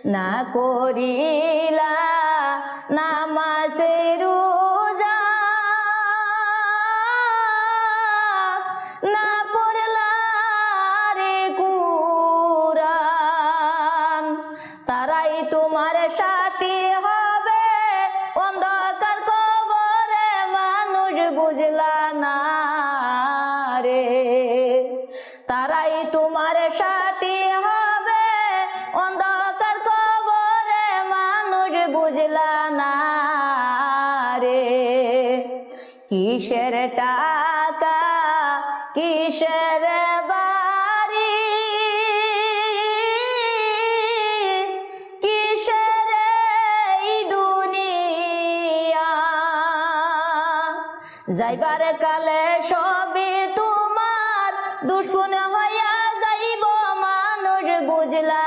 না করিলা নামাজ রোজা, না পড়লা রে কুরআন, তারাই তোমার সাথী হবে অন্ধকার কবরে, মানুষ বুঝলা না রে। তারাই তোমার সাথী হবে অন্ধকার কবরে, মানুষ বুঝলা না রে। কিসের টাকা কিসের বাড়ি, কিসের এই দুনিয়া, যাইবার কালে সবই তোমার দুশ্মন হইয়া যাইব, মানুষ বুঝলা